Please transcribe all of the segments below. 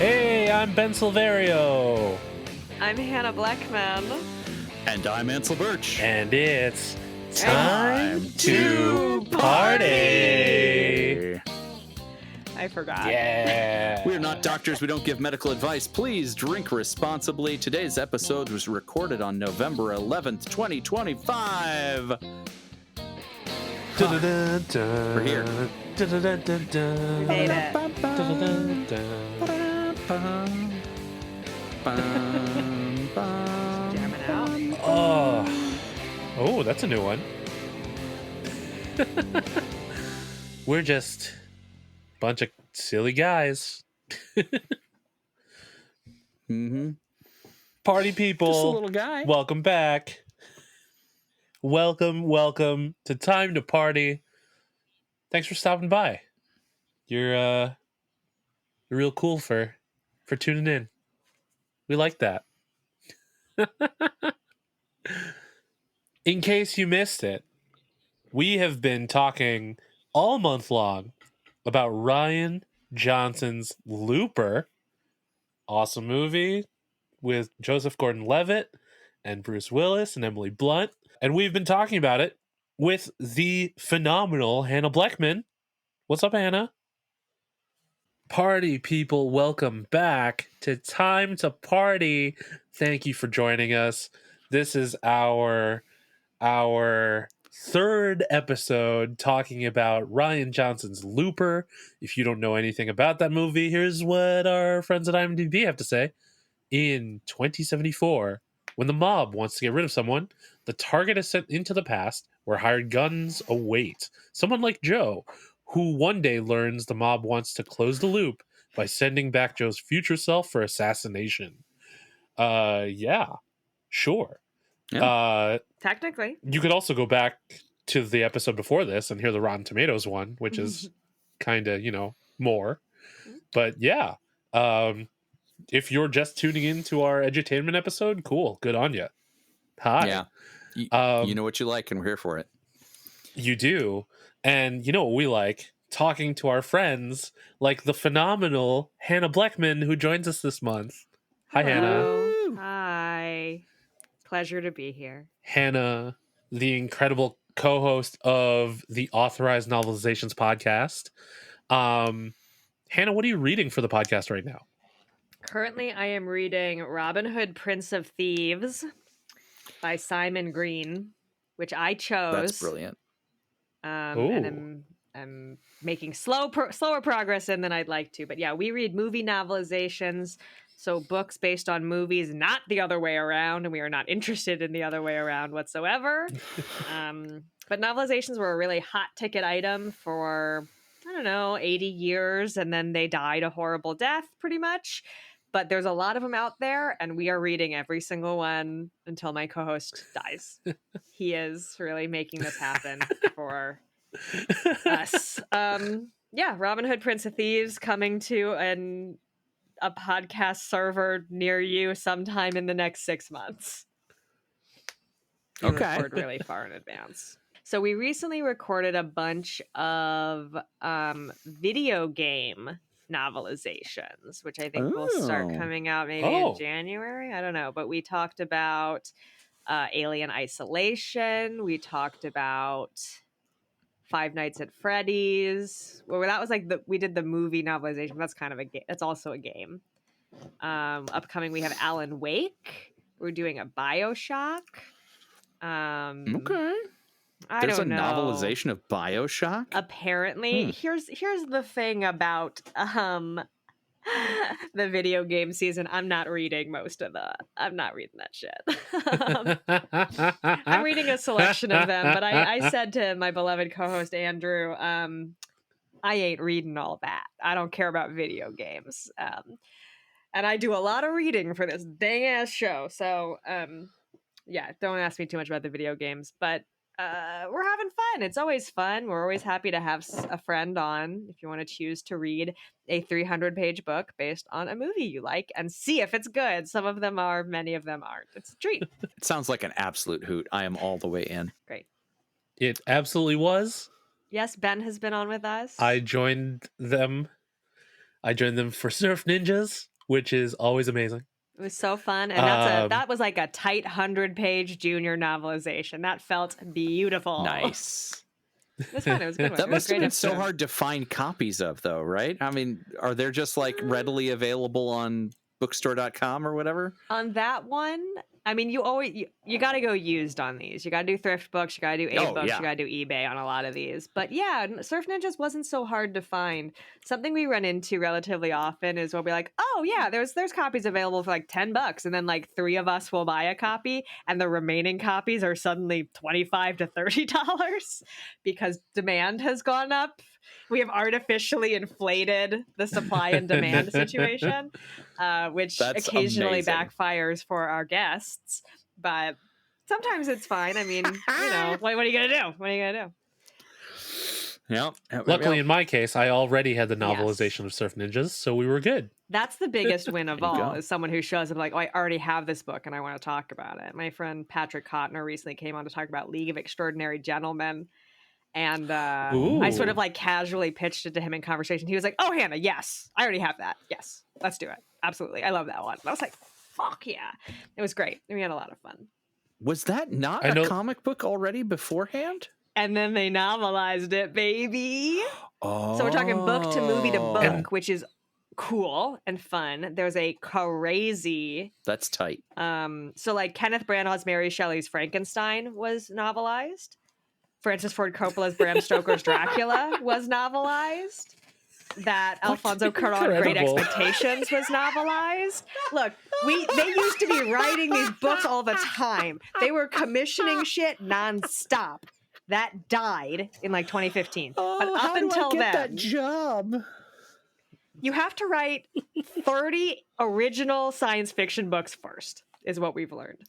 Hey, I'm Ben Silverio. I'm Hannah Blechman. And I'm Ansel Burch. And it's time to party. I forgot. Yeah. We're not doctors. We don't give medical advice. Please drink responsibly. Today's episode was recorded on November 11th, 2025. We're here. We made it. Jamming out. Oh, that's a new one. We're just a bunch of silly guys. Party people. Just a little guy. Welcome back. Welcome to Time to Party. Thanks for stopping by. You're real cool for tuning in. We like that. In case you missed it, we have been talking all month long about Rian Johnson's Looper. Awesome movie with Joseph Gordon-Levitt and Bruce Willis and Emily Blunt. And we've been talking about it with the phenomenal Hannah Blechman. What's up, Hannah? Party people, welcome back to Time to Party. Thank you for joining us. This is our third episode talking about Rian Johnson's Looper. If you don't know anything about that movie, here's what our friends at IMDb have to say. In 2074, when the mob wants to get rid of someone, the target is sent into the past where hired guns await. Someone like Joe, who one day learns the mob wants to close the loop by sending back Joe's future self for assassination. Yeah, sure. Yeah. Technically. You could also go back to the episode before this and hear the Rotten Tomatoes one, which is kind of, more. But yeah, if you're just tuning into our edutainment episode, cool. Good on you. Hi. Yeah. You know what you like, and we're here for it. You do. And you know what we like? Talking to our friends like the phenomenal Hannah Blechman, who joins us this month. Hi, Hannah. Hello. Hi. Pleasure to be here. Hannah, the incredible co-host of the Authorized Novelizations podcast. Hannah, what are you reading for the podcast right now? Currently, I am reading Robin Hood, Prince of Thieves by Simon Green, which I chose. That's brilliant. And I'm making slower progress in than I'd like to. But yeah, we read movie novelizations, so books based on movies, not the other way around, and we are not interested in the other way around whatsoever. But novelizations were a really hot ticket item for, 80 years, and then they died a horrible death, pretty much. But there's a lot of them out there, and we are reading every single one until my co-host dies. He is really making this happen for us. Yeah, Robin Hood, Prince of Thieves coming to a podcast server near you sometime in the next 6 months. We record really far in advance. So we recently recorded a bunch of video game novelizations, which I think will start coming out maybe in January. I don't know. But we talked about Alien Isolation. We talked about Five Nights at Freddy's. Well, that was we did the movie novelization. That's kind of a game. That's also a game. Upcoming, we have Alan Wake. We're doing a BioShock. Okay. There's a novelization of BioShock? Apparently. Here's the thing about the video game season. I'm not reading that shit. I'm reading a selection of them, but I said to my beloved co-host Andrew, I ain't reading all that. I don't care about video games. And I do a lot of reading for this dang ass show. So yeah, don't ask me too much about the video games, but we're having fun. It's always fun. We're always happy to have a friend on if you want to choose to read a 300-page book based on a movie you like and see if it's good. Some of them are, many of them aren't. It's a treat. It sounds like an absolute hoot. I am all the way in. Great. It absolutely was. Yes, Ben has been on with us. I joined them for Surf Ninjas. which is always amazing. It was so fun, and that was like a tight 100-page junior novelization. That felt beautiful. Nice. It was fun. It was a good one. That must have been episode. so hard to find copies of, though, right? I mean, are they just like readily available on bookstore.com or whatever? On that one, I mean, you got to go used on these. You got to do thrift books. You got to do books. Yeah. You got to do eBay on a lot of these. But yeah, Surf Ninjas wasn't so hard to find. Something we run into relatively often is when we're like, oh yeah, there's copies available for like $10, and then like 3 of us will buy a copy, and the remaining copies are suddenly $25 to $30 because demand has gone up. We have artificially inflated the supply and demand situation, which That's occasionally amazing. backfires for our guests. But sometimes it's fine. I mean, what are you going to do? What are you going to do? Yeah. Luckily, in my case, I already had the novelization of Surf Ninjas, so we were good. That's the biggest win of all, go. is someone who shows up like, oh, I already have this book and I want to talk about it. My friend Patrick Kottner recently came on to talk about League of Extraordinary Gentlemen. And I sort of like casually pitched it to him in conversation. He was like, oh, Hannah, yes, I already have that. Yes, let's do it. Absolutely. I love that one. And I was like, fuck yeah. It was great. And we had a lot of fun. Was that not a comic book already beforehand? And then they novelized it, baby. Oh. So we're talking book to movie to book, which is cool and fun. There's a crazy... That's tight. So like Kenneth Branagh's Mary Shelley's Frankenstein was novelized. Francis Ford Coppola's Bram Stoker's Dracula was novelized. That Alfonso Cuarón Great Expectations was novelized. Look, they used to be writing these books all the time. They were commissioning shit nonstop. That died in like 2015. Oh, but up how do until I get then, that job? you have to write 30 original science fiction books first, is what we've learned.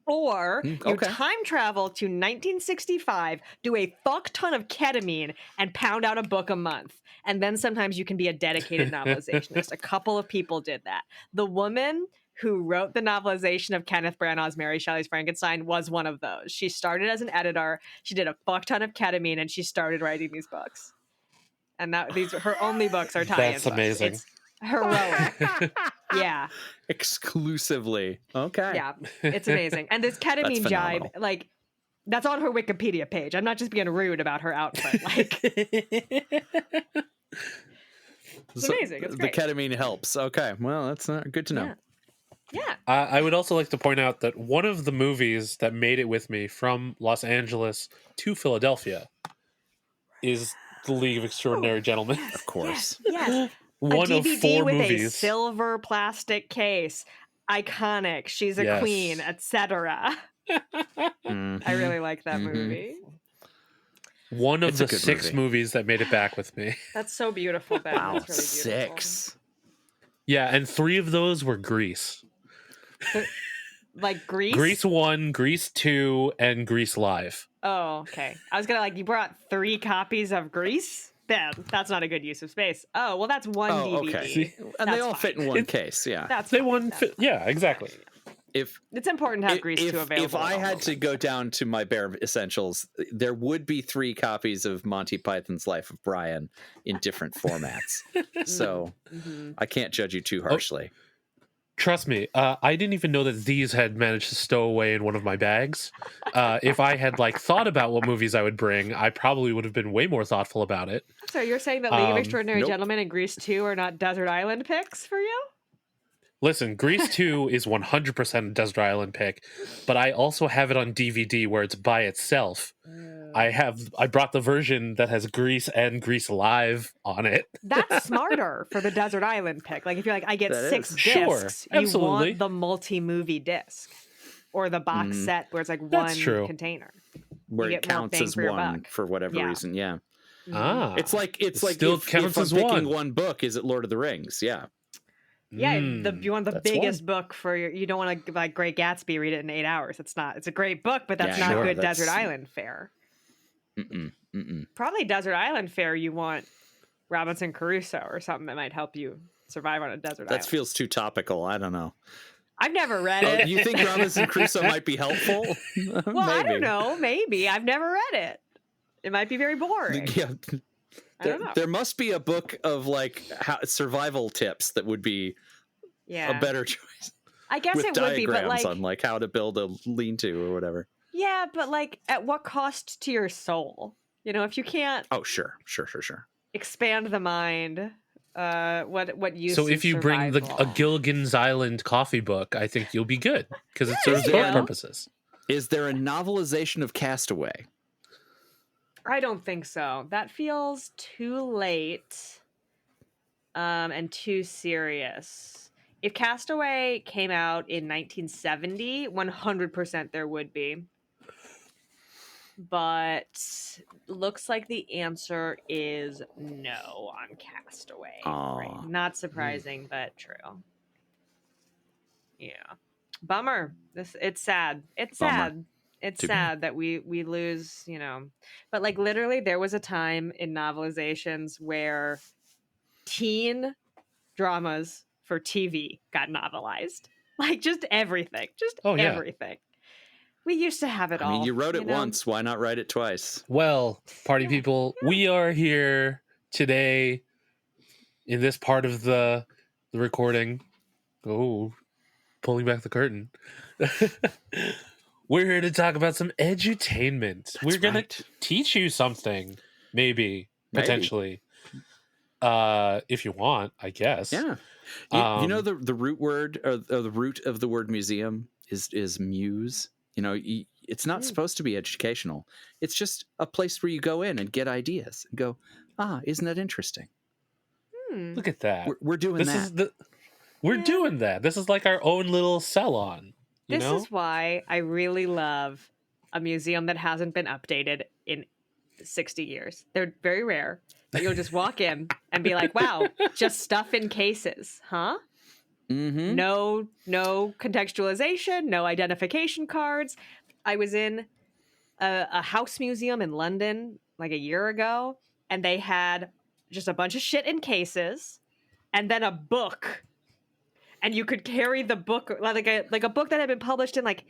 Or you time travel to 1965, do a fuck ton of ketamine, and pound out a book a month. And then sometimes you can be a dedicated novelizationist. A couple of people did that. The woman who wrote the novelization of Kenneth Branagh's Mary Shelley's Frankenstein was one of those. She started as an editor. She did a fuck ton of ketamine, and she started writing these books. And her only books are tie-in That's amazing. It's heroic. Yeah. Exclusively. Okay. Yeah, it's amazing. And this ketamine jibe, like, that's on her Wikipedia page. I'm not just being rude about her output. Like, it's amazing. It's great. The ketamine helps. Okay. Well, that's good to know. Yeah. I would also like to point out that one of the movies that made it with me from Los Angeles to Philadelphia is The League of Extraordinary Gentlemen. Yes, of course. Yes. One a of DVD 4 with movies. A silver plastic case. Iconic. She's a queen, etc. I really like that movie. One of the 6 movies that made it back with me. That's so beautiful, Ben. Wow, That's really beautiful. 6. Yeah, and 3 of those were Grease. Like Grease? Grease 1, Grease 2, and Grease Live. Oh, okay. I was gonna you brought 3 copies of Grease? Ben, that's not a good use of space. Oh, well, that's one DVD. Okay. And they all fit in one case, yeah. That's yeah, exactly. It's important to have Grease 2 available. If I had to go down to my bare essentials, there would be 3 copies of Monty Python's Life of Brian in different formats. So I can't judge you too harshly. Trust me, I didn't even know that these had managed to stow away in one of my bags. If I had thought about what movies I would bring, I probably would have been way more thoughtful about it. So you're saying that League of Extraordinary Gentlemen and Grease 2 are not Desert Island picks for you? Listen, Grease 2 is 100% a Desert Island pick, but I also have it on DVD where it's by itself. I brought the version that has Grease and Grease Live on it. That's smarter for the Desert Island pick. Like if you're like, I get 6 discs, Sure, you want the multi-movie disc or the box set where it's like one container. Where it counts as one for whatever reason, yeah. It's like still counts as picking one book, is it Lord of the Rings? Yeah. Yeah, you want the biggest book for you don't want to like Great Gatsby, read it in 8 hours. It's a great book, but that's not good Desert Island fare. Probably Desert Island fare you want Robinson Crusoe or something that might help you survive on a desert island. That feels too topical. I don't know. I've never read it. You think Robinson Crusoe might be helpful? Well, maybe. I don't know. Maybe. I've never read it. It might be very boring. Yeah. I don't know. There must be a book of survival tips that would be Yeah. a better choice. I guess With it would be, but diagrams like, on like how to build a lean-to or whatever. yeah, but like, at what cost to your soul? You know, if you can't Oh, sure. expand the mind, what use? So is if you bring survival? a Gilligan's Island coffee book, I think you'll be good because it There serves you both go. purposes. Is there a novelization of Castaway? I don't think so. That feels too late, and too serious. If Castaway came out in 1970, 100% there would be. But looks like the answer is no on Castaway. Right. Not surprising, but true. Yeah. Bummer. It's sad. It's Bummer. sad. It's Too sad that we lose, you know. But like literally there was a time in novelizations where teen dramas for TV got novelized. Like just everything. Just Oh, yeah. everything. We used to have it all. I mean, you wrote it know? once. Why not write it twice? Well, party people, we are here today in this part of the recording. Oh, pulling back the curtain. We're here to talk about some edutainment. We're going to teach you something, maybe, potentially. If you want, I guess. Yeah. You know the root word or the root of the word museum is muse. You know, it's not supposed to be educational. It's just a place where you go in and get ideas and go, isn't that interesting? Look at that. We're doing that. We're doing that. This is like our own little salon. This is why I really love a museum that hasn't been updated in 60 years. They're very rare. But you'll just walk in and be like, wow, just stuff in cases, huh? Mm-hmm. No contextualization, no identification cards. I was in a house museum in London like a year ago, and they had just a bunch of shit in cases and then a book. And you could carry the book, like a book that had been published in like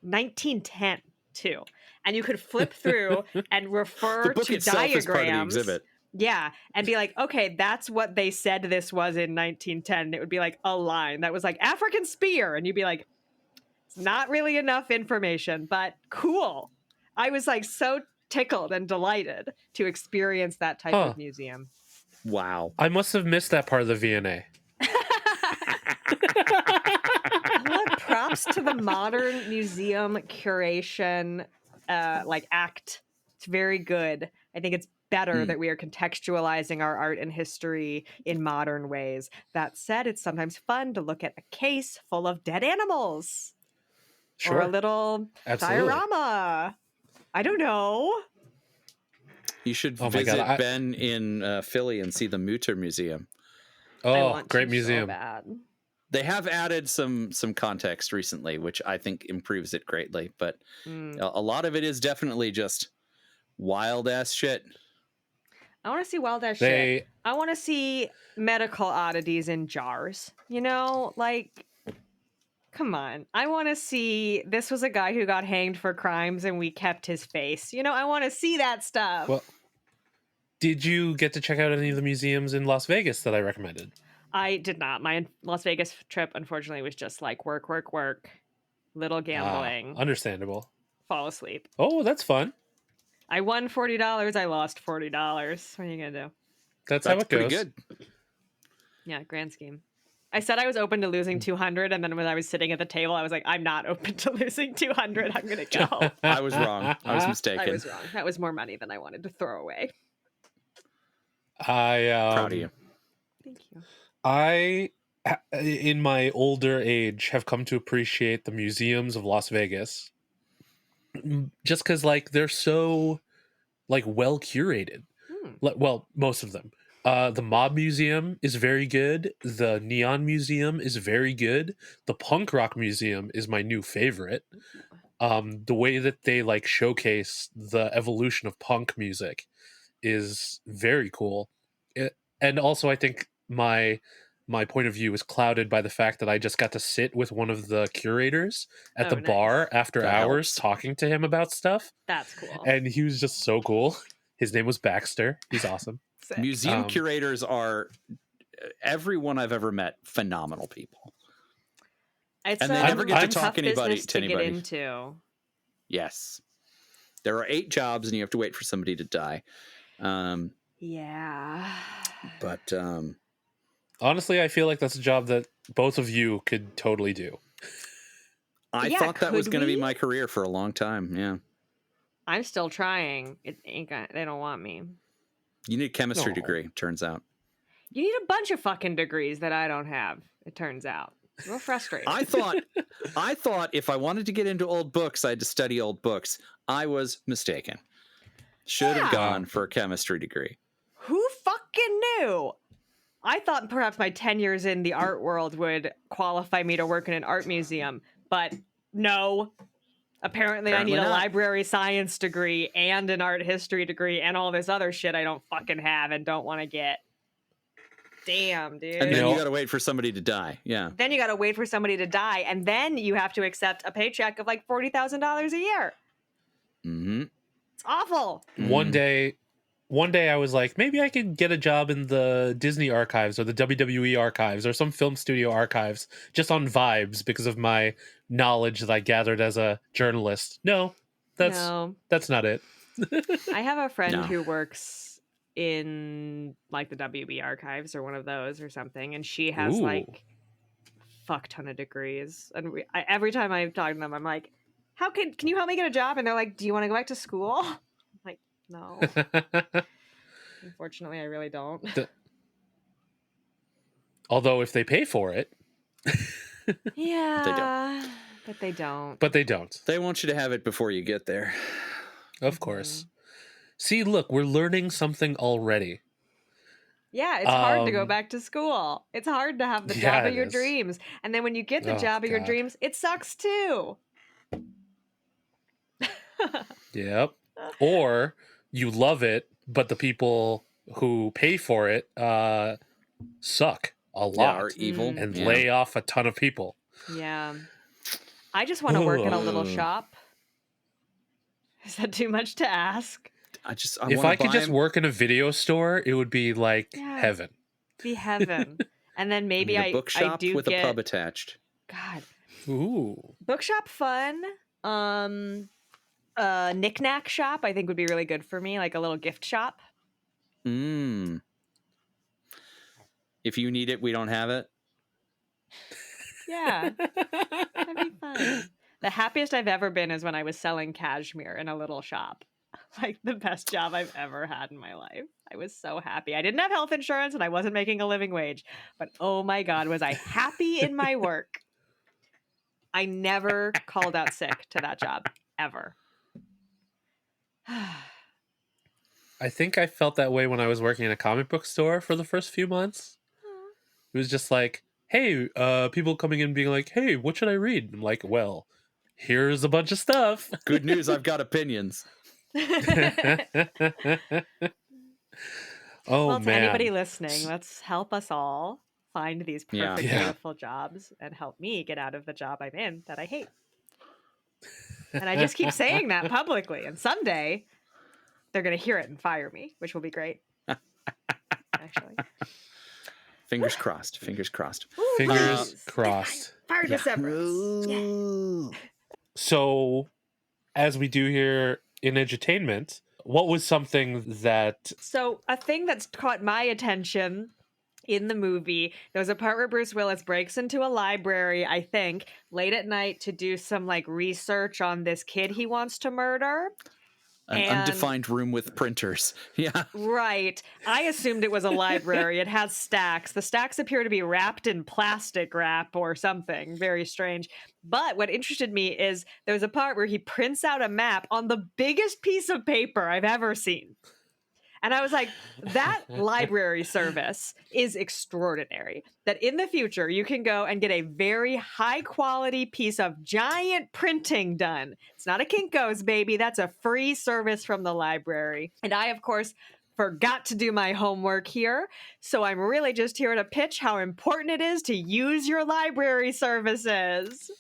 1910 too. And you could flip through and refer The book to itself diagrams. is part of the exhibit. Yeah, and be like, okay, that's what they said this was in 1910. And it would be like a line that was like African spear, and you'd be like, it's not really enough information, but cool. I was like so tickled and delighted to experience that type of museum. Wow. I must have missed that part of the V&A. What props to the modern museum curation act. It's very good. I think it's better that we are contextualizing our art and history in modern ways. That said, it's sometimes fun to look at a case full of dead animals. Sure. Or a little diorama. I don't know. You should visit Ben in Philly and see the Mutter Museum. Oh, great museum. So bad. They have added some context recently, which I think improves it greatly. But a lot of it is definitely just wild ass shit. I want to see wild ass shit. I want to see medical oddities in jars. You know, like, come on. I want to see this was a guy who got hanged for crimes and we kept his face. You know, I want to see that stuff. Well, did you get to check out any of the museums in Las Vegas that I recommended? I did not. My Las Vegas trip, unfortunately, was just like work, little gambling. Understandable. Fall asleep. Oh, that's fun. I won $40. I lost $40. What are you going to do? That's how it goes. Pretty good. Yeah, grand scheme. I said I was open to losing 200, and then when I was sitting at the table, I was like, I'm not open to losing 200. I'm going to go. I was wrong. I was mistaken. I was wrong. That was more money than I wanted to throw away. Proud of you. Thank you. I, in my older age, have come to appreciate the museums of Las Vegas just because, like, they're so, like, well curated. Well, most of them. The Mob Museum is very good. The Neon Museum is very good. The Punk Rock Museum is my new favorite. The way that they, like, showcase the evolution of punk music is very cool. And also, I think my point of view is clouded by the fact that I just got to sit with one of the curators at the bar after hours talking to him about stuff. That's cool. And he was just so cool. His name was Baxter. He's awesome. Museum curators are, everyone I've ever met, phenomenal people. It's And they never get to a talk tough anybody business to anybody. get into. Yes. There are 8 jobs and you have to wait for somebody to die. Yeah. But honestly, I feel like that's a job that both of you could totally do. I thought that was going to be my career for a long time. Yeah. I'm still trying. It ain't gonna, they don't want me. You need a chemistry degree, turns out. You need a bunch of fucking degrees that I don't have, it turns out. Real frustrating. I thought if I wanted to get into old books, I had to study old books. I was mistaken. Should have gone for a chemistry degree. Who fucking knew? I thought perhaps my 10 years in the art world would qualify me to work in an art museum, but no. Apparently I need a library science degree and an art history degree and all this other shit I don't fucking have and don't want to get. Damn, dude. And then you got to wait for somebody to die. Yeah. Then you got to wait for somebody to die, and then you have to accept a paycheck of like $40,000 a year. Mm-hmm. It's awful. One day I was like, maybe I could get a job in the Disney archives or the WWE archives or some film studio archives just on vibes because of my knowledge that I gathered as a journalist. No, that's not it. I have a friend who works in like the WB archives or one of those or something, and she has like fuck ton of degrees, and every time I talk to them I'm like, how can you help me get a job? And they're like, do you want to go back to school? I'm like, no. Unfortunately I really don't. Although if they pay for it. Yeah, they don't. But they don't. They want you to have it before you get there. Of course. See, look, we're learning something already. Yeah, it's hard to go back to school. It's hard to have the job of your dreams. And then when you get the job of your dreams, it sucks too. Yep. Or you love it, but the people who pay for it suck a lot. Yeah, are evil. And lay off a ton of people. Yeah. I just want to work in a little shop. Is that too much to ask? If I could just work in a video store, it would be like heaven. Be heaven. And then maybe a bookshop I do with get a pub attached. God. Ooh. Bookshop fun. Knick-knack shop I think would be really good for me, like a little gift shop. If you need it, we don't have it. Yeah. That'd be fun. The happiest I've ever been is when I was selling cashmere in a little shop. Like the best job I've ever had in my life. I was so happy. I didn't have health insurance and I wasn't making a living wage, but oh my God, was I happy in my work. I never called out sick to that job, ever. I think I felt that way when I was working in a comic book store for the first few months. It was just like, hey, people coming in being like, hey, what should I read? I'm like, well, here's a bunch of stuff. Good news, I've got opinions. Well, to anybody listening, let's help us all find these perfect, beautiful jobs and help me get out of the job I'm in that I hate. And I just keep saying that publicly. And someday they're going to hear it and fire me, which will be great. Actually. Fingers crossed. Fingers crossed. Ooh, fingers crossed. Fire to Severus. Yeah. So, as we do here in Edutainment, what was something that... So, a thing that's caught my attention in the movie, there was a part where Bruce Willis breaks into a library, I think, late at night to do some, like, research on this kid he wants to murder. An undefined room with printers. Yeah. Right. I assumed it was a library. It has stacks. The stacks appear to be wrapped in plastic wrap or something. Very strange. But what interested me is there's a part where he prints out a map on the biggest piece of paper I've ever seen. And I was like, that library service is extraordinary. That in the future, you can go and get a very high quality piece of giant printing done. It's not a Kinko's, baby. That's a free service from the library. And I, of course, forgot to do my homework here. So I'm really just here to pitch how important it is to use your library services.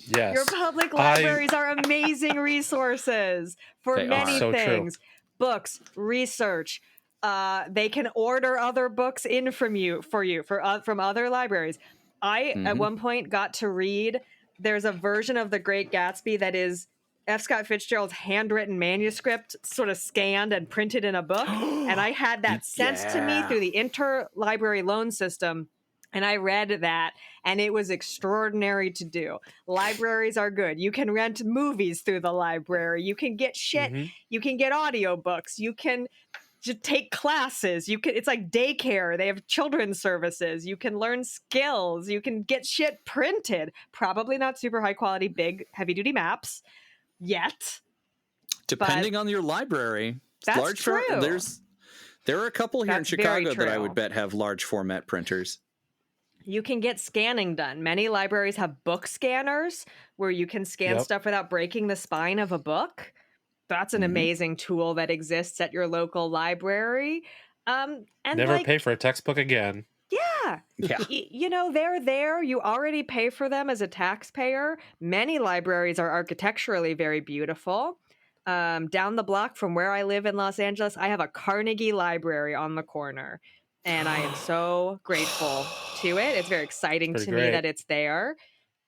Yes. Your public libraries are amazing resources for many things. True. Books, research. They can order other books in from other libraries. I, at one point, got to read, there's a version of The Great Gatsby that is F. Scott Fitzgerald's handwritten manuscript, sort of scanned and printed in a book. And I had that sent to me through the interlibrary loan system. And I read that, and it was extraordinary to do. Libraries are good. You can rent movies through the library. You can get shit. You can get audiobooks. You can just take classes. It's like daycare. They have children's services. You can learn skills. You can get shit printed. Probably not super high quality, big, heavy duty maps yet. Depending on your library. That's true. There are a couple here in Chicago that I would bet have large format printers. You can get scanning done. Many libraries have book scanners where you can scan stuff without breaking the spine of a book. That's an amazing tool that exists at your local library. And never pay for a textbook again. Yeah. They're there. You already pay for them as a taxpayer. Many libraries are architecturally very beautiful. Down the block from where I live in Los Angeles, I have a Carnegie Library on the corner. And I am so grateful to it. It's very exciting to me that it's there.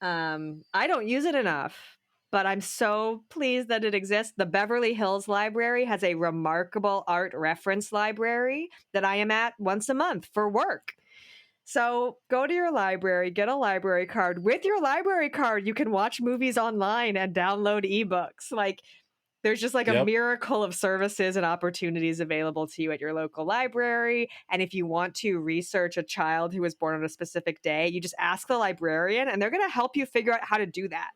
I don't use it enough, but I'm so pleased that it exists. The Beverly Hills Library has a remarkable art reference library that I am at once a month for work. So go to your library, get a library card. With your library card, you can watch movies online and download ebooks. There's just a miracle of services and opportunities available to you at your local library. And if you want to research a child who was born on a specific day, you just ask the librarian and they're going to help you figure out how to do that.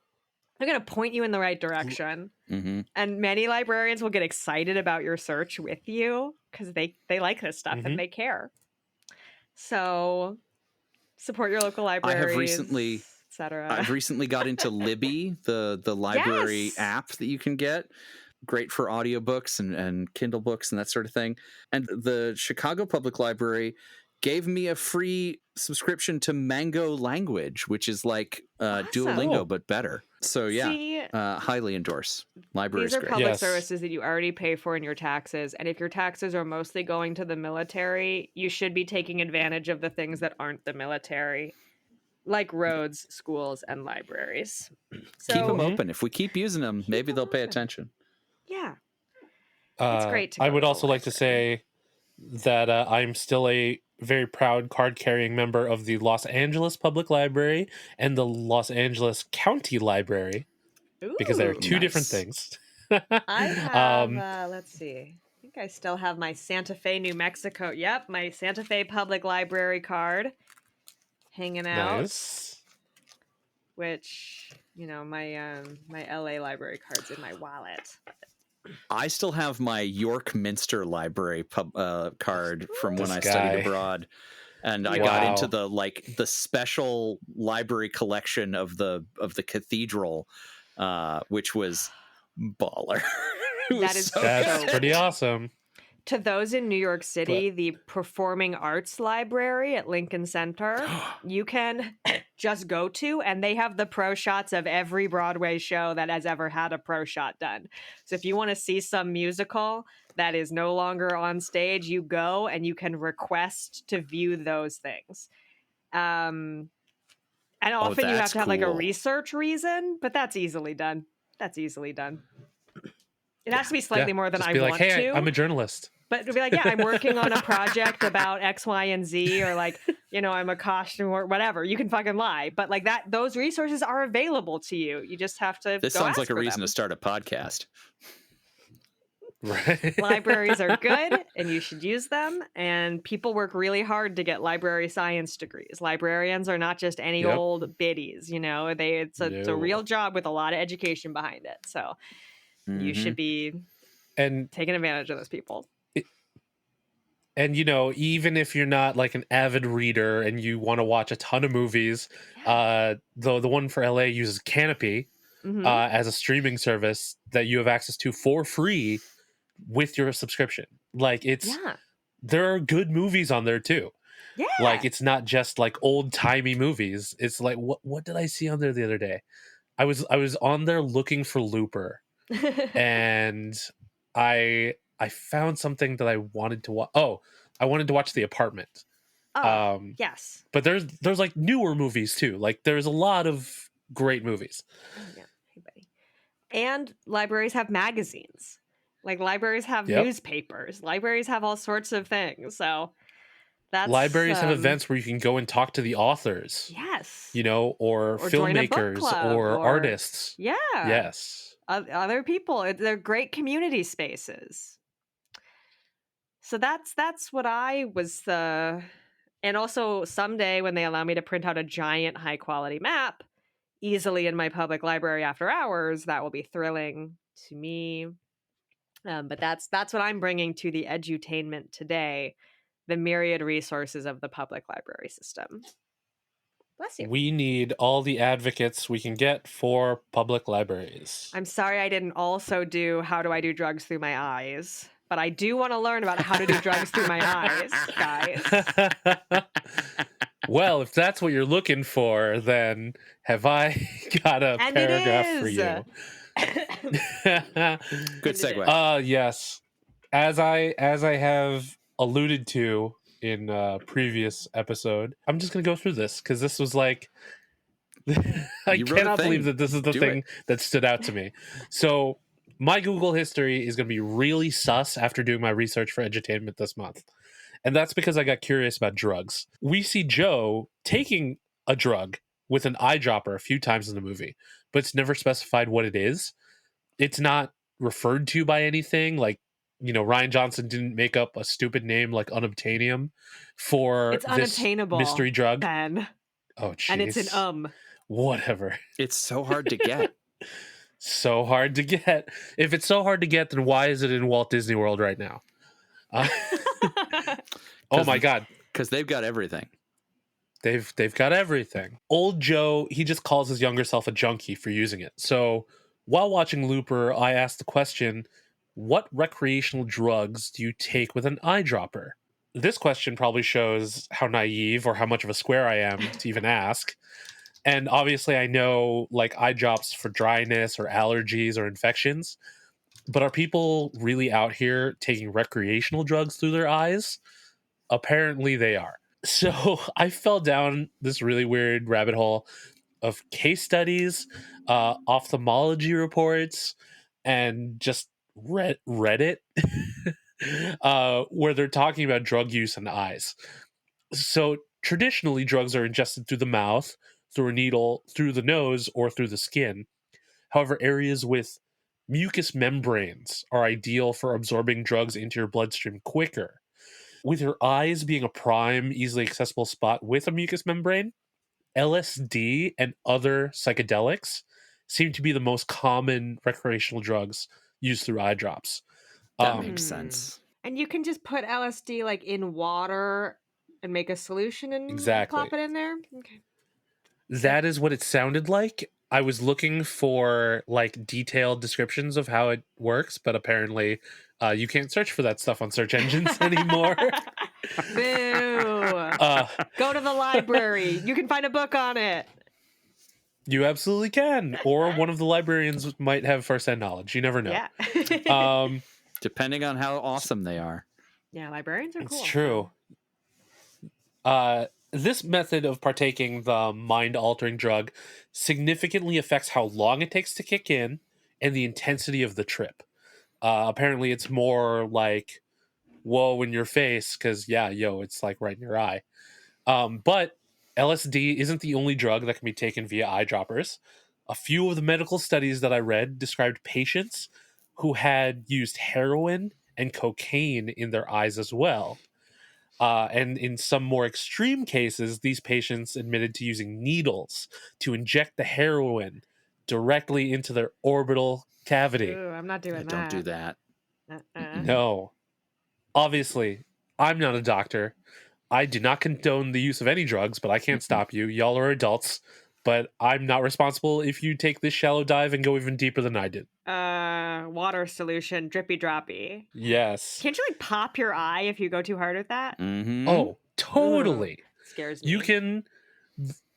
They're going to point you in the right direction. And many librarians will get excited about your search with you because they like this stuff and they care. So support your local libraries. I've recently got into Libby, the library app that you can get. Great for audiobooks and Kindle books and that sort of thing. And the Chicago Public Library gave me a free subscription to Mango Language, which is like Duolingo, but better. So highly endorse. Libraries. These are public services that you already pay for in your taxes. And if your taxes are mostly going to the military, you should be taking advantage of the things that aren't the military, like roads, schools, and libraries. So, keep them open. If we keep using them, maybe they'll pay attention. Yeah. It's great to I would also like to say that I'm still a very proud card-carrying member of the Los Angeles Public Library and the Los Angeles County Library. Because they're two different things. I have, let's see. I think I still have my Santa Fe, New Mexico. Yep, my Santa Fe Public Library card hanging out. Nice. Which, my LA library card's in my wallet. I still have my York Minster Library card from when I studied abroad, and I got into the special library collection of the cathedral, which was baller. That's pretty awesome. To those in New York City, the Performing Arts Library at Lincoln Center, you can just go to, and they have the pro shots of every Broadway show that has ever had a pro shot done. So if you want to see some musical that is no longer on stage, you go and you can request to view those things. And often you have to have a research reason, but that's easily done. It has to be slightly more than I want to. Hey, I'm a journalist. But it'll be I'm working on a project about X, Y, and Z, or I'm a costume or whatever. You can fucking lie. But those resources are available to you. You just have to This sounds like a reason to start a podcast. Right. Libraries are good and you should use them. And people work really hard to get library science degrees. Librarians are not just any old biddies, it's a real job with a lot of education behind it. So you should be taking advantage of those people. And, even if you're not an avid reader and you want to watch a ton of movies, the one for LA uses Canopy as a streaming service that you have access to for free with your subscription. There are good movies on there too. Yeah. It's not just old timey movies. It's what did I see on there the other day? I was on there looking for Looper and I found something that I wanted to watch. Oh, I wanted to watch The Apartment. Yes. But there's like newer movies too. Like there's a lot of great movies. Oh, yeah. Hey, buddy. And libraries have magazines. Like libraries have Yep. newspapers. Libraries have all sorts of things. So that's libraries have events where you can go and talk to the authors. Yes. You know, or join a book filmmakers club, or artists. Yeah. Yes. Other people. They're great community spaces. So that's what I was and also someday when they allow me to print out a giant high quality map easily in my public library after hours, that will be thrilling to me. But that's what I'm bringing to the edutainment today, the myriad resources of the public library system. Bless you. We need all the advocates we can get for public libraries. I'm sorry I didn't also do how do I do drugs through my eyes, but I do want to learn about how to do drugs through my eyes, guys. Well, if that's what you're looking for, then have I got a paragraph for you. Good segue. Yes. As I have alluded to in a previous episode, I'm just gonna go through this because this was like I cannot believe that this is the thing that stood out to me. So my Google history is gonna be really sus after doing my research for edutainment this month. And that's because I got curious about drugs. We see Joe taking a drug with an eyedropper a few times in the movie, but it's never specified what it is. It's not referred to by anything. Like, you know, Rian Johnson didn't make up a stupid name like unobtainium for this mystery drug. Ben. Oh, jeez. And it's an Whatever. It's so hard to get. So hard to get. If it's so hard to get, then why is it in Walt Disney World right now? Oh my God. Because they've got everything. They've got everything. Old Joe, he just calls his younger self a junkie for using it. So while watching Looper, I asked the question, what recreational drugs do you take with an eyedropper? This question probably shows how naive or how much of a square I am to even ask. And obviously I know like eye drops for dryness or allergies or infections. But are people really out here taking recreational drugs through their eyes? Apparently they are. So I fell down this really weird rabbit hole of case studies, ophthalmology reports, and just Reddit, where they're talking about drug use in the eyes. So traditionally, drugs are ingested through the mouth, through a needle, through the nose, or through the skin. However, areas with mucous membranes are ideal for absorbing drugs into your bloodstream quicker. With your eyes being a prime, easily accessible spot with a mucous membrane, LSD and other psychedelics seem to be the most common recreational drugs used through eye drops. That makes sense. And you can just put LSD like in water and make a solution and plop it in there? Okay. That is what it sounded like. I was looking for like detailed descriptions of how it works, but apparently you can't search for that stuff on search engines anymore. Boo! Go to the library. You can find a book on it. You absolutely can. Or one of the librarians might have first-hand knowledge. You never know. Yeah. Depending on how awesome they are. Yeah, librarians are cool. It's true. This method of partaking the mind-altering drug significantly affects how long it takes to kick in and the intensity of the trip. Apparently, it's more like, whoa, in your face, because, it's like right in your eye. But LSD isn't the only drug that can be taken via eyedroppers. A few of the medical studies that I read described patients who had used heroin and cocaine in their eyes as well. And in some more extreme cases, these patients admitted to using needles to inject the heroin directly into their orbital cavity. Ooh, I'm not doing that. Don't do that. No. Obviously, I'm not a doctor. I do not condone the use of any drugs, but I can't stop you. Y'all are adults, but I'm not responsible if you take this shallow dive and go even deeper than I did. Water solution, drippy droppy. Yes. Can't you like pop your eye if you go too hard with that? Mm-hmm. Oh, totally. Ooh, scares me. You can.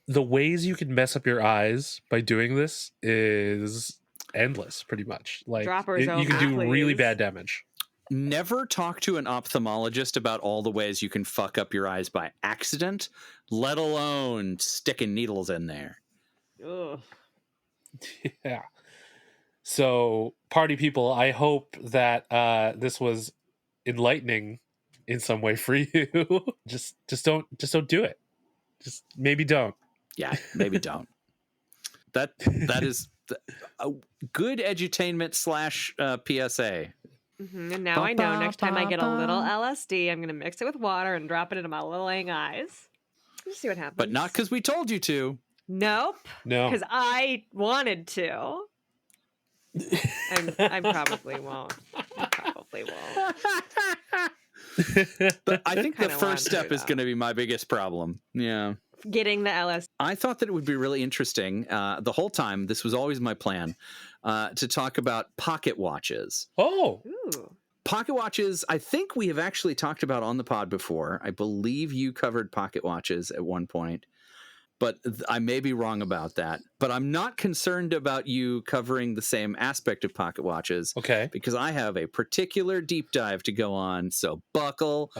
The ways you can mess up your eyes by doing this is endless, pretty much. Like Droppers you only, can do really please. bad damage. Never talk to an ophthalmologist about all the ways you can fuck up your eyes by accident, let alone sticking needles in there. Ugh. Yeah. So, party people, I hope that this was enlightening in some way for you. just don't do it. Just maybe don't. Yeah, maybe don't. That is a good edutainment / PSA. Mm-hmm. And now I know next time I get a little LSD, I'm going to mix it with water and drop it into my little eyes. Just see what happens. But not because we told you to. Nope. No. Because I wanted to. I probably won't. But I think the first step is going to be my biggest problem. Yeah. Getting the LSD. I thought that it would be really interesting. The whole time, this was always my plan, to talk about pocket watches. Oh. Ooh. Pocket watches, I think we have actually talked about on the pod before. I believe you covered pocket watches at one point, but I may be wrong about that. But I'm not concerned about you covering the same aspect of pocket watches. Okay. Because I have a particular deep dive to go on, so buckle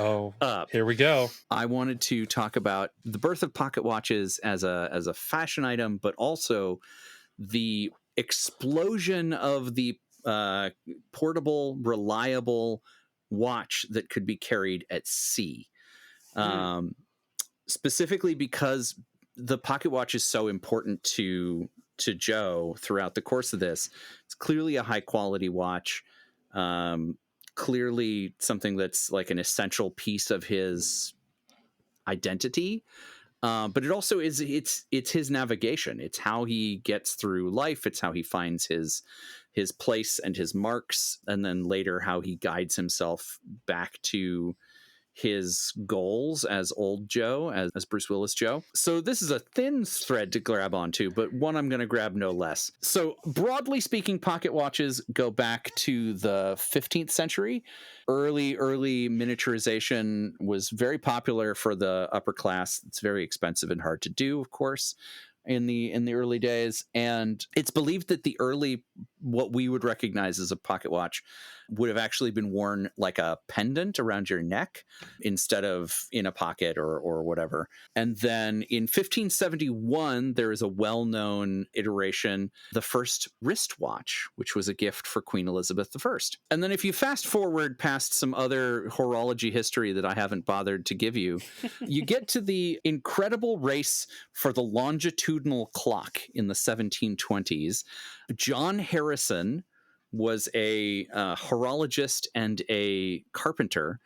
up. Here we go. I wanted to talk about the birth of pocket watches as a fashion item, but also the explosion of the portable, reliable watch that could be carried at sea. Specifically because the pocket watch is so important to Joe throughout the course of this. It's clearly a high quality watch. Clearly something that's like an essential piece of his identity. But it also is, it's his navigation. It's how he gets through life. It's how he finds his place and his marks. And then later how he guides himself back to his goals as old Joe, as Bruce Willis Joe. So this is a thin thread to grab onto, but one I'm going to grab no less. So broadly speaking, pocket watches go back to the 15th century. Early miniaturization was very popular for the upper class. It's very expensive and hard to do, of course, in the early days. And it's believed that the early, what we would recognize as a pocket watch, would have actually been worn like a pendant around your neck instead of in a pocket or whatever. And then in 1571, there is a well-known iteration, the first wristwatch, which was a gift for Queen Elizabeth I. And then if you fast forward past some other horology history that I haven't bothered to give you, you get to the incredible race for the longitudinal clock in the 1720s. John Harrison was a horologist and a carpenter,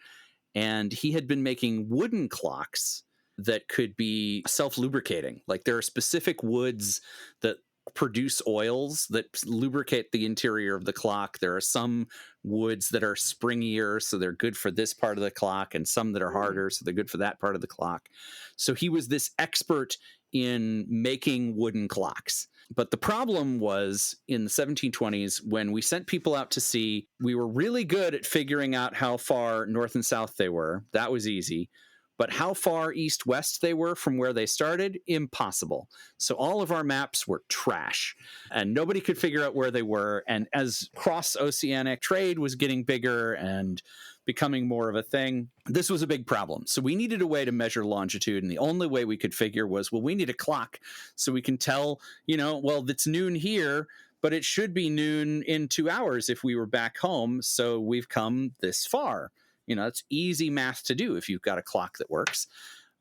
and he had been making wooden clocks that could be self-lubricating. Like there are specific woods that produce oils that lubricate the interior of the clock. There are some woods that are springier, so they're good for this part of the clock, and some that are harder, so they're good for that part of the clock. So he was this expert in making wooden clocks. But the problem was in the 1720s, when we sent people out to sea, we were really good at figuring out how far north and south they were. That was easy. But how far east-west they were from where they started, impossible. So all of our maps were trash, and nobody could figure out where they were. And as cross-oceanic trade was getting bigger and becoming more of a thing, this was a big problem. So we needed a way to measure longitude, and the only way we could figure was, well, we need a clock so we can tell, well, it's noon here, but it should be noon in 2 hours if we were back home, so we've come this far. It's easy math to do if you've got a clock that works.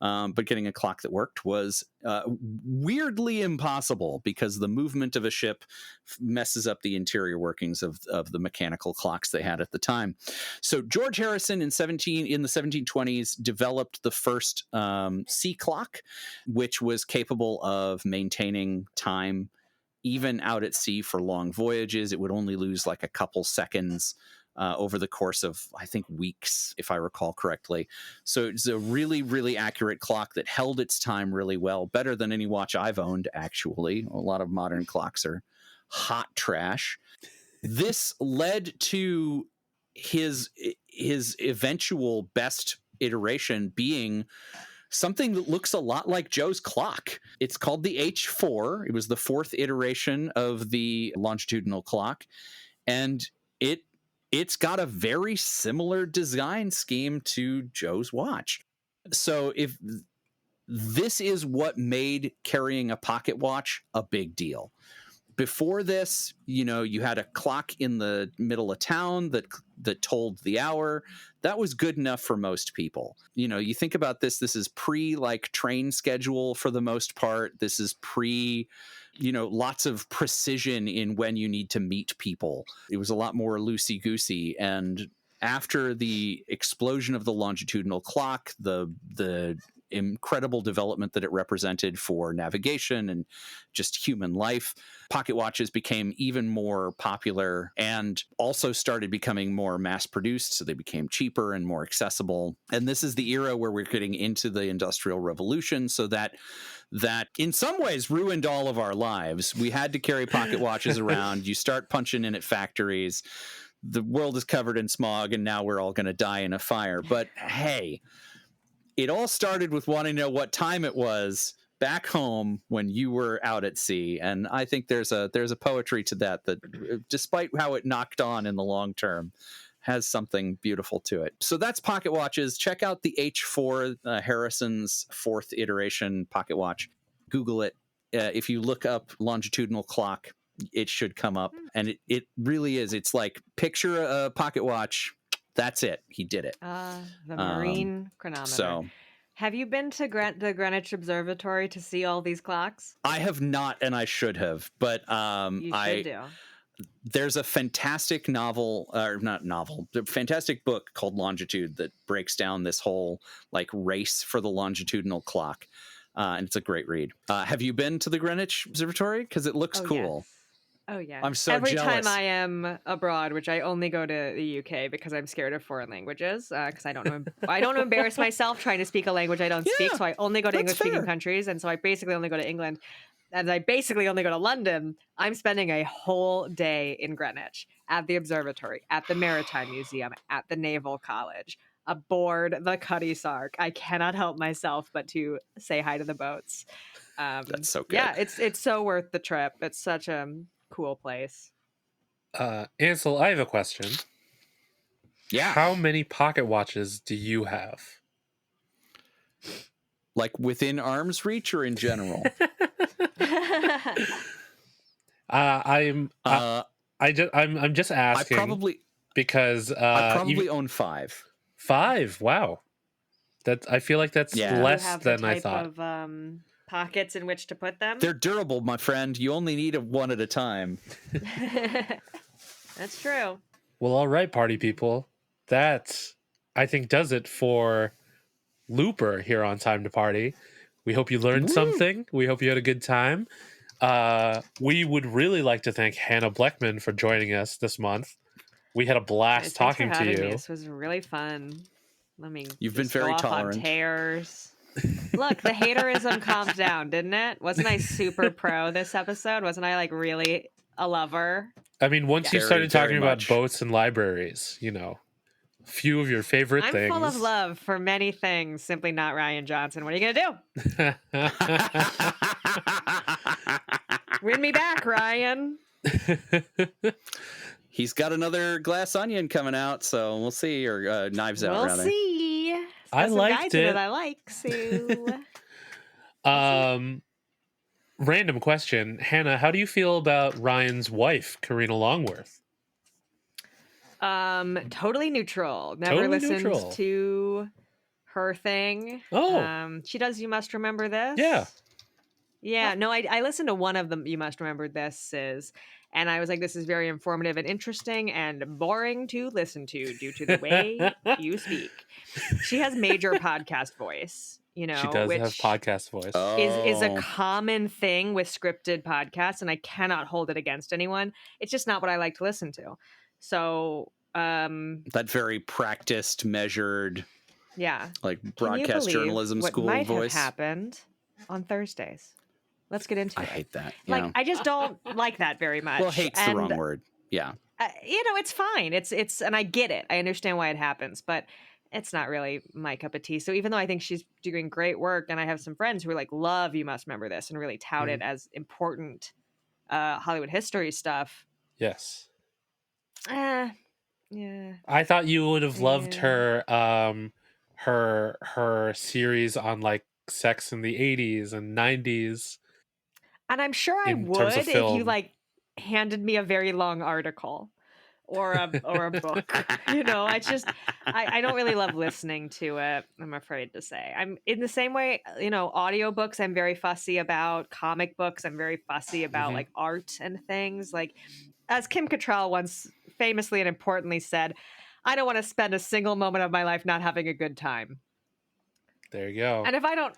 But getting a clock that worked was weirdly impossible because the movement of a ship messes up the interior workings of the mechanical clocks they had at the time. So George Harrison in the 1720s developed the first sea clock, which was capable of maintaining time even out at sea for long voyages. It would only lose like a couple seconds over the course of, I think, weeks, if I recall correctly. So it's a really, really accurate clock that held its time really well, better than any watch I've owned, actually. A lot of modern clocks are hot trash. This led to his eventual best iteration being something that looks a lot like Joe's clock. It's called the H4. It was the fourth iteration of the longitudinal clock, and it it's got a very similar design scheme to Joe's watch. So if this is what made carrying a pocket watch a big deal. Before this, you had a clock in the middle of town that told the hour. That was good enough for most people. You think about this is pre like train schedule for the most part. This is pre, lots of precision in when you need to meet people. It was a lot more loosey-goosey. And after the explosion of the longitudinal clock, the incredible development that it represented for navigation and just human life, pocket watches became even more popular and also started becoming more mass produced. So they became cheaper and more accessible. And this is the era where we're getting into the Industrial Revolution. So that in some ways ruined all of our lives. We had to carry pocket watches around. You start punching in at factories. The world is covered in smog, and now we're all going to die in a fire. But hey, it all started with wanting to know what time it was back home when you were out at sea. And I think there's a poetry to that despite how it knocked on in the long term, has something beautiful to it. So that's pocket watches. Check out the H4, Harrison's fourth iteration pocket watch. Google it. If you look up longitudinal clock, it should come up. And it really is. It's like, picture a pocket watch. That's it. He did it. The marine chronometer. So, have you been to the Greenwich Observatory to see all these clocks? I have not, and I should have. But you should do. There's a fantastic fantastic book called Longitude that breaks down this whole like race for the longitudinal clock. And it's a great read. Have you been to the Greenwich Observatory? Because it looks cool. Yes. Oh, yeah. I'm so Every jealous. time I am abroad, which I only go to the UK because I'm scared of foreign languages, because I don't know, I don't want to embarrass myself trying to speak a language I don't speak. So I only go to English-speaking countries. And so I basically only go to England. And I basically only go to London. I'm spending a whole day in Greenwich at the observatory, at the Maritime Museum, at the Naval College, aboard the Cutty Sark. I cannot help myself but to say hi to the boats. That's so good. Yeah, it's so worth the trip. It's such a cool place. Ansel, I have a question. Yeah. How many pocket watches do you have? Like within arm's reach or in general? I'm just asking. Because I probably own 5. 5. Wow. I feel like that's less than I thought. Of, pockets in which to put them. They're durable, my friend. You only need one at a time. That's true. Well, all right, party people. That, I think, does it for Looper here on Time to Party. We hope you learned something. We hope you had a good time. We would really like to thank Hannah Blechman for joining us this month. We had a blast talking to you. This was really fun. You've been very tolerant. On tears. Look, the haterism calmed down, didn't it? Wasn't I super pro this episode? Wasn't I like really a lover? I mean, once you started talking about boats and libraries, a few of your favorite things. I'm full of love for many things, simply not Ryan Johnson. What are you going to do? Win me back, Ryan. He's got another Glass Onion coming out, so we'll see. Or Knives Out, rather. We'll see. I liked it. That I like, so. Random question. Hannah, how do you feel about Ryan's wife, Karina Longworth? Totally neutral. Never listened to her thing. Oh. She does You Must Remember This. Yeah. Yeah, no, I listened to one of them, You Must Remember This and I was like, this is very informative and interesting and boring to listen to due to the way you speak. She has major podcast voice, She does have podcast voice. Is a common thing with scripted podcasts, and I cannot hold it against anyone. It's just not what I like to listen to. So that very practiced, measured, like broadcast journalism school what might voice have happened on Thursdays. Let's get into it. I hate that. I just don't like that very much. Well, hate's the wrong word. Yeah. It's fine. It's and I get it. I understand why it happens, but it's not really my cup of tea. So even though I think she's doing great work, and I have some friends who are like, love You Must Remember This and really tout it as important Hollywood history stuff. Yes. Yeah. I thought you would have loved her her series on like sex in the 80s and 90s. And I'm sure I in terms of would if you film. like handed me a very long article or a book. You know, I don't really love listening to it, I'm afraid to say. I'm in the same way, you know, audiobooks I'm very fussy about, comic books I'm very fussy about, like art and things. Like as Kim Cattrall once famously and importantly said, I don't want to spend a single moment of my life not having a good time. There you go. And if I don't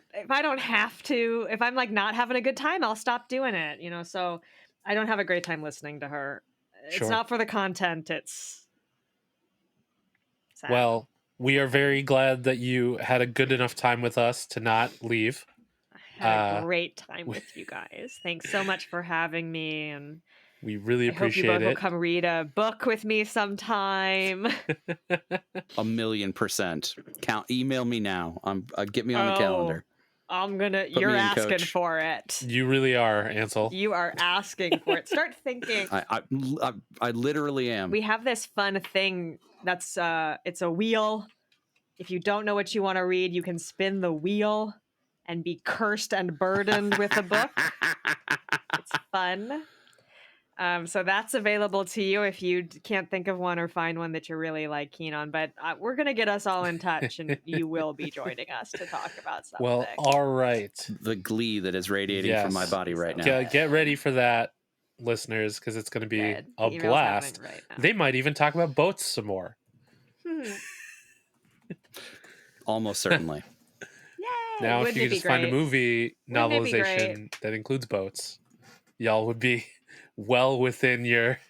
have to, if I'm like not having a good time, I'll stop doing it, you know. So I don't have a great time listening to her. It's not for the content, it's sad. Well, we are very glad that you had a good enough time with us to not leave. I had a great time with you guys. Thanks so much for having me, and we really appreciate it. I hope you both will come read a book with me sometime. 1,000,000%. Email me now. Get me on the calendar. You're asking Coach. For it. You really are, Ansel. You are asking for it. Start thinking. I literally am. We have this fun thing that's it's a wheel. If you don't know what you want to read, you can spin the wheel and be cursed and burdened with a book. It's fun. So that's available to you if you can't think of one or find one that you're really like keen on. But we're going to get us all in touch, and you will be joining us to talk about something. Well, all right. The glee that is radiating from my body right now. Get ready for that, listeners, because it's going to be a blast. Right, they might even talk about boats some more. Almost certainly. Yay! Now, if you could just find a movie novelization that includes boats, y'all would be well within your...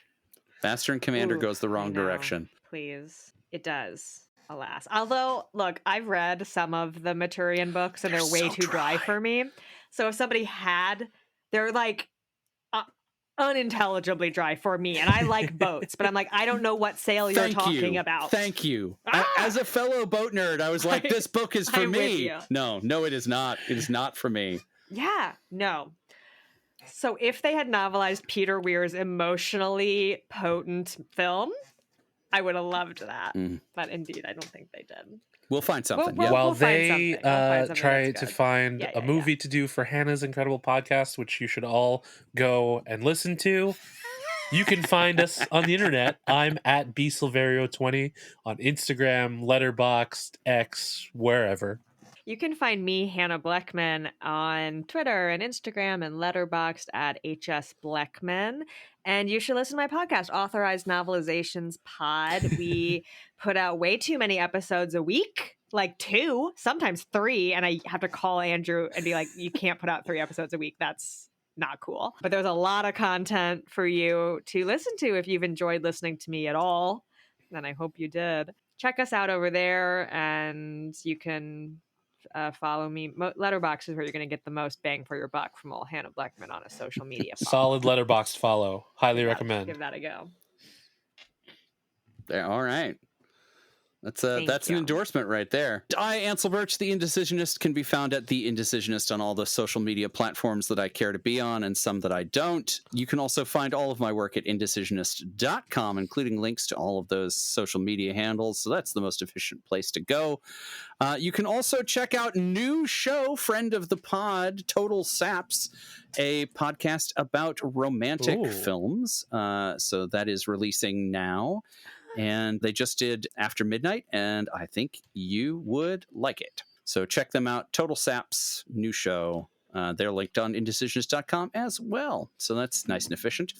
Master and Commander goes the wrong direction. Please. It does. Alas. Although, look, I've read some of the Maturian books and they're way too dry for me. So if somebody they're like unintelligibly dry for me. And I like boats, but I'm like, I don't know what sail you're talking about. Thank you. As a fellow boat nerd, I was like, this book is for me. No, it is not. It is not for me. Yeah, no. So if they had novelized Peter Weir's emotionally potent film, I would have loved that. But indeed, I don't think they did. We'll find something. While they try to find a movie to do for Hannah's incredible podcast, which you should all go and listen to, you can find us on the internet. I'm at bsilverio20 on Instagram, Letterboxd, X, wherever. You can find me, Hannah Blechman, on Twitter and Instagram and Letterboxd at HS Blechman. And you should listen to my podcast, Authorized Novelizations Pod. We put out way too many episodes a week, like 2, sometimes 3. And I have to call Andrew and be like, you can't put out 3 episodes a week. That's not cool. But there's a lot of content for you to listen to if you've enjoyed listening to me at all. And I hope you did. Check us out over there, and you can... follow me. Letterboxd is where you're going to get the most bang for your buck from old Hannah Blechman on a social media. Solid Letterboxd follow. Highly recommend. Give that a go. There, all right. That's an endorsement right there. I, Ansel Burch, the Indecisionist, can be found at The Indecisionist on all the social media platforms that I care to be on and some that I don't. You can also find all of my work at indecisionist.com, including links to all of those social media handles. So that's the most efficient place to go. You can also check out new show, friend of the pod, Total Saps, a podcast about romantic films. So that is releasing now. And they just did After Midnight, and I think you would like it. So check them out. Total Saps, new show. They're linked on indecisionist.com as well. So that's nice and efficient.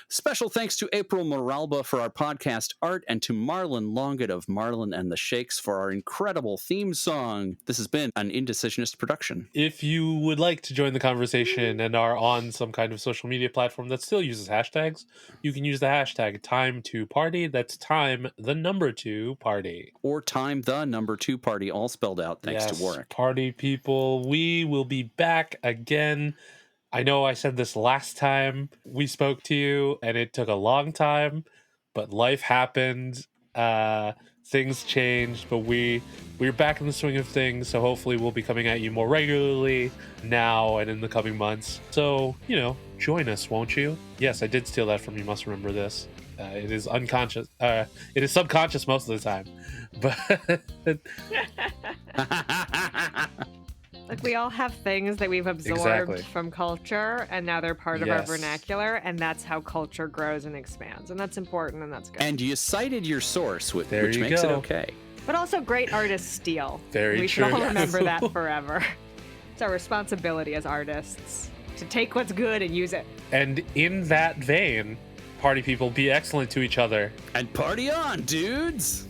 Special thanks to April Moralba for our podcast art, and to Marlon Longet of Marlon and the Shakes for our incredible theme song. This has been an Indecisionist production. If you would like to join the conversation and are on some kind of social media platform that still uses hashtags, you can use the hashtag time2party. That's time, the number 2 party. Or time, the number 2 party, all spelled out thanks to Warwick. Party people, we will be back again. I know I said this last time we spoke to you, and it took a long time, but life happened. Things changed, but we're back in the swing of things, so hopefully we'll be coming at you more regularly now and in the coming months. So, join us, won't you? Yes, I did steal that from You Must Remember This. It is unconscious. It is subconscious most of the time. But Like, we all have things that we've absorbed Exactly. from culture, and now they're part of our vernacular, and that's how culture grows and expands, and that's important, and that's good. And you cited your source, which There you makes it go. okay. But also, great artists steal. Very we true. should all remember that forever. It's our responsibility as artists to take what's good and use it. And in that vein, party people, be excellent to each other. And party on, dudes!